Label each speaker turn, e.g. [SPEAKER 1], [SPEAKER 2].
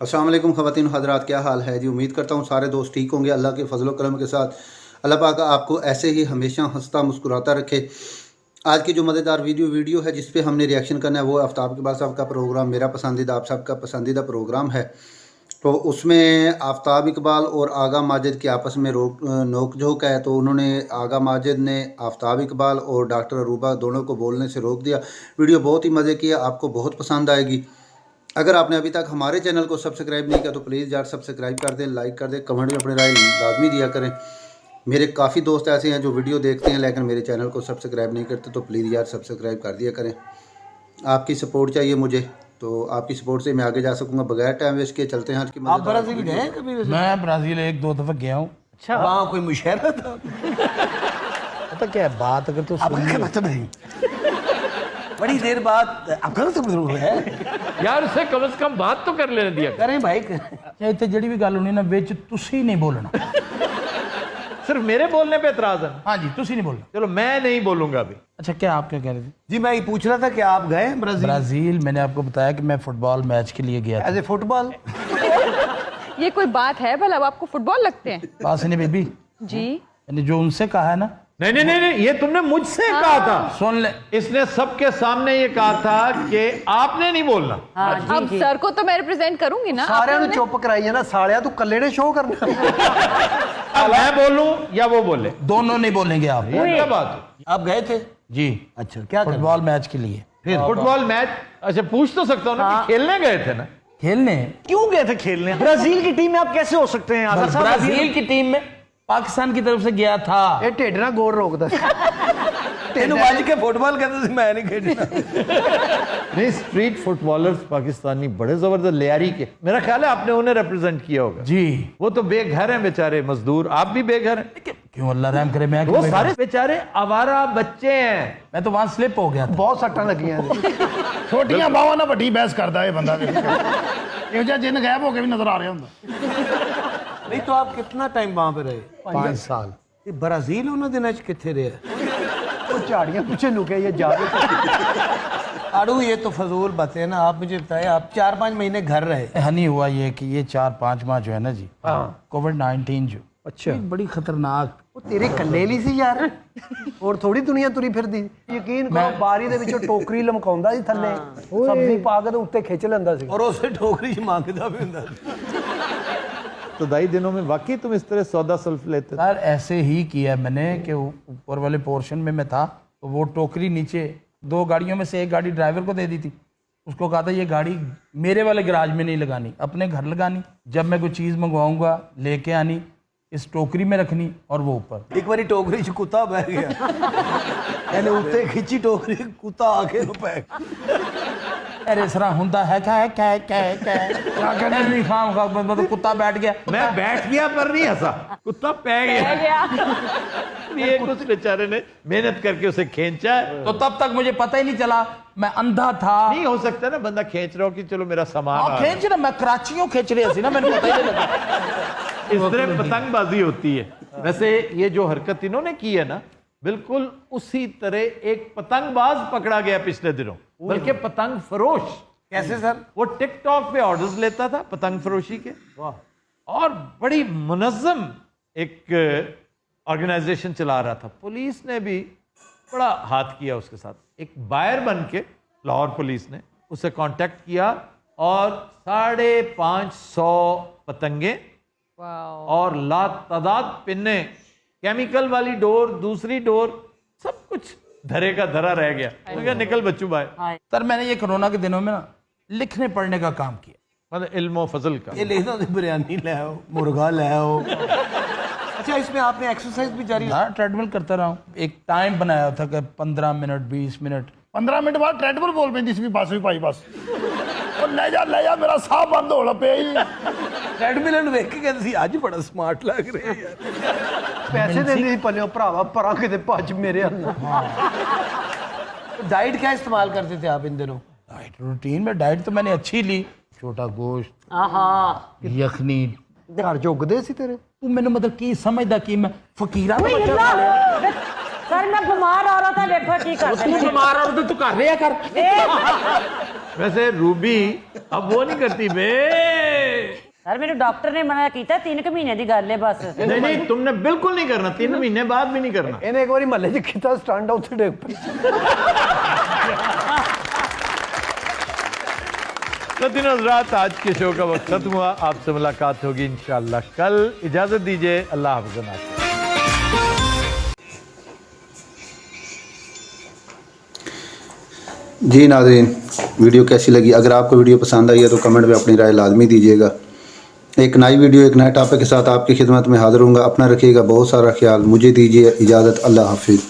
[SPEAKER 1] अस्सलाम वालेकुम ख़वातीन हज़रात, क्या हाल है जी। उम्मीद करता हूँ सारे दोस्त ठीक होंगे। अल्लाह के फजल करम के साथ अल्लाह पाक आपको ऐसे ही हमेशा हंसता मुस्कुराता रखे। आज की जो मज़ेदार वीडियो है जिस पे हमने रिएक्शन करना है वो आफ्ताब इकबाल साहब का प्रोग्राम, मेरा पसंदीदा, आप सबका पसंदीदा प्रोग्राम है। तो उसमें आफ्ताब इकबाल और आगा माजिद की आपस में नोक झोंक है। तो उन्होंने, आगा माजिद ने आफ्ताब इकबाल और डॉक्टर अरूबा दोनों को बोलने से रोक दिया। वीडियो बहुत ही मज़े की है, आपको बहुत पसंद आएगी। अगर आपने अभी तक हमारे चैनल को सब्सक्राइब नहीं किया तो प्लीज़ यार सब्सक्राइब कर दें, लाइक कर दें, कमेंट में अपनी राय लाजमी दिया करें। मेरे काफ़ी दोस्त ऐसे हैं जो वीडियो देखते हैं लेकिन मेरे चैनल को सब्सक्राइब नहीं करते, तो प्लीज़ यार सब्सक्राइब कर दिया करें। आपकी सपोर्ट चाहिए मुझे, तो आपकी सपोर्ट से मैं आगे जा सकूँगा। बगैर टाइम वेस्ट किए चलते हैं आज की।
[SPEAKER 2] आप ब्राज़ील गए कभी?
[SPEAKER 3] मैं ब्राज़ील एक दो दफ़ा गया हूँ।
[SPEAKER 2] अच्छा, वहाँ कोई मुशहरा था?
[SPEAKER 3] पता क्या है बात, अगर तो
[SPEAKER 2] मतलब नहीं बड़ी देर बाद आपका मतलब है
[SPEAKER 4] यार उसे कम से कम बात तो कर लेने दिया।
[SPEAKER 2] करें भाई।
[SPEAKER 3] अच्छा इतने जड़ी भी गल होनी ना विच तुसी नहीं बोलना।
[SPEAKER 4] सिर्फ मेरे बोलने पे एतराज है?
[SPEAKER 3] हाँ जी, तुसी नहीं बोलना।
[SPEAKER 4] चलो मैं नहीं बोलूंगा अभी।
[SPEAKER 3] अच्छा क्या आप क्या कह रहे थे?
[SPEAKER 2] जी मैं ये पूछ रहा था कि आप गए ब्राज़ील?
[SPEAKER 3] ब्राज़ील मैंने आपको बताया कि मैं फुटबॉल मैच के लिए गया था।
[SPEAKER 2] As a football?
[SPEAKER 5] ये कोई बात है भला? अब आपको फुटबॉल लगते हैं?
[SPEAKER 3] पास नहीं बेबी
[SPEAKER 5] जी
[SPEAKER 3] मैंने जो उनसे कहा है ना।
[SPEAKER 4] नहीं नहीं नहीं नहीं, ये तुमने मुझसे कहा था।
[SPEAKER 3] सुन ले,
[SPEAKER 4] इसने सबके सामने ये कहा था कि आपने नहीं बोलना।
[SPEAKER 5] अब सर को तो मैं रिप्रेजेंट करूंगी ना।
[SPEAKER 2] सारे ने चुप कराई है ना सालिया, तू कल्ले ने शो करना।
[SPEAKER 4] अब मैं बोलूं या वो बोले?
[SPEAKER 3] दोनों नहीं बोलेंगे आप।
[SPEAKER 4] ये क्या बात है?
[SPEAKER 2] आप गए थे?
[SPEAKER 3] जी
[SPEAKER 2] अच्छा, क्या
[SPEAKER 3] फुटबॉल मैच के लिए।
[SPEAKER 2] फिर
[SPEAKER 4] फुटबॉल मैच? अच्छा पूछ तो सकता हूँ ना कि खेलने गए थे ना?
[SPEAKER 3] खेलने
[SPEAKER 2] क्यों गए थे खेलने? ब्राज़ील की टीम में आप कैसे हो सकते हैं? आगा साहब
[SPEAKER 3] ब्राज़ील की टीम में पाकिस्तान की तरफ से गया था।
[SPEAKER 2] ये ढिड ना गोर रोकदा तेनू बज के फुटबॉल कहते थे, मैं नहीं खेलना।
[SPEAKER 4] नहीं, स्ट्रीट फुटबॉलर्स पाकिस्तानी बड़े जबरदस्त लियारी के, मेरा ख्याल है आपने उन्हें रिप्रेजेंट किया होगा।
[SPEAKER 3] जी
[SPEAKER 4] वो तो बेघर हैं बेचारे मजदूर, आप भी बेघर हैं।
[SPEAKER 3] क्यों अल्लाह रहम करे। मैं
[SPEAKER 4] वो सारे बेचारे आवारा बच्चे हैं।
[SPEAKER 3] मैं तो वहां स्लिप हो गया था।
[SPEAKER 2] बहुत सट्टां लगियां
[SPEAKER 6] छोटियां बावां ना ਵੱਡੀ ਬਹਿਸ ਕਰਦਾ है बंदा। ਇਹੋ ਜਿਹਾ ਜਿੰਨ ਗਾਇਬ ਹੋ ਕੇ ਵੀ ਨਜ਼ਰ ਆ ਰਿਹਾ ਹੁੰਦਾ।
[SPEAKER 2] नहीं तो आप कितना टाइम वहां पे रहे?
[SPEAKER 3] 5 साल।
[SPEAKER 2] ये ब्राज़ील उन्होंने दिनों च किथे रहे? वो झाड़ियां पीछे लुके ये जा आड़ू, ये तो फजूल बातें है ना। आप मुझे बताएं, आप 4-5 महीने घर रहे।
[SPEAKER 3] हनी हुआ ये कि ये 4-5 माह जो है ना जी, कोविड-19 जो
[SPEAKER 2] अच्छा,
[SPEAKER 3] बड़ी खतरनाक।
[SPEAKER 2] वो तेरे कल्ले ली सी यार, और थोड़ी दुनिया तुरी फिरदी। यकीन करो बारी ਦੇ ਵਿੱਚੋਂ ਟੋਕਰੀ ਲਮਕਾਉਂਦਾ ਸੀ ਥੱਲੇ, ਸਬਜ਼ੀ ਪਾ ਕੇ ਤੇ ਉੱਤੇ ਖਿੱਚ ਲੈਂਦਾ ਸੀ, ਔਰ ਉਸੇ ਟੋਕਰੀ 'ਚ ਮੰਗਦਾ ਵੀ ਹੁੰਦਾ ਸੀ।
[SPEAKER 4] तो दाई दिनों में वाकई तुम इस तरह सौदा सल्फ लेते थे?
[SPEAKER 3] यार ऐसे ही किया मैंने कि ऊपर वाले पोर्शन में मैं था तो वो टोकरी नीचे 2 गाड़ियों में से एक गाड़ी ड्राइवर को दे दी थी। उसको कहा था ये गाड़ी मेरे वाले गराज में नहीं लगानी, अपने घर लगानी। जब मैं कोई चीज़ मंगवाऊंगा लेके आनी, इस टोकरी में रखनी और वो ऊपर।
[SPEAKER 2] एक बारी टोकरी 'ਚ कुत्ता बह गया, ਇਹਨੇ ਉੱਤੇ ਖਿੱਚੀ ਟੋਕਰੀ, ਕੁੱਤਾ ਆ ਕੇ ਨੂੰ ਪੈ
[SPEAKER 3] अरे सरा हुंदा है क्या है क्या है क्या है क्या है क्या कहने नहीं खाम खा बंदा तो कुत्ता बैठ गया।
[SPEAKER 4] मैं बैठ गया पर नहीं हंसा, कुत्ता पै गया। ये कुछ बेचारे ने मेहनत करके उसे खींचा है।
[SPEAKER 3] तो तब तक मुझे पता ही नहीं चला, मैं अंधा था।
[SPEAKER 4] नहीं हो सकता ना बंदा खींच रहा हो कि चलो मेरा सामान आ रहा है।
[SPEAKER 3] खींच ना, मैं कराचियों खींच रही थी ना, मैंने पता ही नहीं लगा।
[SPEAKER 4] इस तरह पतंगबाजी होती है। वैसे ये जो हरकत इन्होंने की है ना, बिल्कुल उसी तरह एक पतंगबाज पकड़ा गया पिछले दिनों, बल्कि पतंग फरोश।
[SPEAKER 2] कैसे सर?
[SPEAKER 4] वो टिकटॉक पे ऑर्डर्स लेता था पतंग फरोशी के, और बड़ी मुनज्जम एक ऑर्गेनाइजेशन चला रहा था। पुलिस ने भी बड़ा हाथ किया उसके साथ। एक बायर बन के लाहौर पुलिस ने उसे कांटेक्ट किया और 550 पतंगे और लातादाद पिन्ने, केमिकल वाली डोर, दूसरी डोर, सब कुछ धरे का धरा रह गया। तो क्या निकल बच्चू भाई।
[SPEAKER 3] सर मैंने ये कोरोना के दिनों में ना लिखने पढ़ने का काम किया,
[SPEAKER 4] मतलब इल्म फजल का।
[SPEAKER 2] ये लेना तो बिरयानी ले आओ, मुर्गा ले आओ। अच्छा, इसमें आपने एक्सरसाइज भी जारी?
[SPEAKER 3] हाँ, ट्रेडमिल करता रहा हूँ। एक टाइम बनाया था कि 15 मिनट 20 मिनट
[SPEAKER 6] 15 मिनट बाद ट्रेडमिल बोल पैंदी ਸੀ ਬੱਸ ਵੀ ਭਾਈ ਬਸ। ਉਹ ਲੈ ਜਾ ਮੇਰਾ ਸਾਹ ਬੰਦ ਹੋਣ ਪਿਆ ਜੀ।
[SPEAKER 2] ट्रेडमिल ਨੂੰ ਵੇਖ ਕੇ ਕਹਿੰਦੇ ਸੀ ਅੱਜ ਬੜਾ ਸਮਾਰਟ ਲੱਗ ਰਿਹਾ ਯਾਰ। ਪੈਸੇ ਦਿੰਦੇ ਸੀ ਪੱਲਿਓ ਭਰਾਵਾ, ਪਰਾਂ ਕਿਤੇ ਭੱਜ ਮੇਰੇ ਅੰਦਰ। डाइट क्या इस्तेमाल करते थे आप इन दिनों?
[SPEAKER 3] डाइट रूटीन में डाइट तो मैंने अच्छी ली, छोटा गोश्त, यखनी।
[SPEAKER 2] घर जुगदे सी तेरे?
[SPEAKER 3] तू मैंने मतलब की समझदा कि मैं फकीरा का बच्चा
[SPEAKER 7] अल्लाह!
[SPEAKER 3] खा लिया?
[SPEAKER 7] सर मैं बीमार हो रहा था, देखो की कर
[SPEAKER 3] तू बीमार हो तो तू कर रहा कर।
[SPEAKER 4] वैसे रूबी अब वो नहीं करती बे
[SPEAKER 7] सर मेरे डॉक्टर ने मना किया 3 महीने की गल है बस।
[SPEAKER 4] नहीं नहीं तुमने बिल्कुल नहीं करना, 3 महीने बाद भी नहीं करना।
[SPEAKER 2] ਇਹਨੇ ਇੱਕ ਵਾਰੀ ਮਹੱਲੇ 'ਚ ਕੀਤਾ ਸਟੰਟ ਉੱਥੇ ਡਿੱਗ ਪਈ।
[SPEAKER 4] तो दिन हज़रात आज के शो का वक्त खत्म हुआ, आपसे मुलाकात होगी इंशाअल्लाह कल। इजाज़त दीजिए, अल्लाह हाफ़िज़।
[SPEAKER 1] जी नाज़रीन, वीडियो कैसी लगी? अगर आपको वीडियो पसंद आई है तो कमेंट में अपनी राय लाजमी दीजिएगा। एक नई वीडियो एक नए टॉपिक के साथ आपकी खिदमत में हाज़िर हूँगा। अपना रखिएगा बहुत सारा ख्याल। मुझे दीजिए इजाज़त। अल्लाह हाफिज़।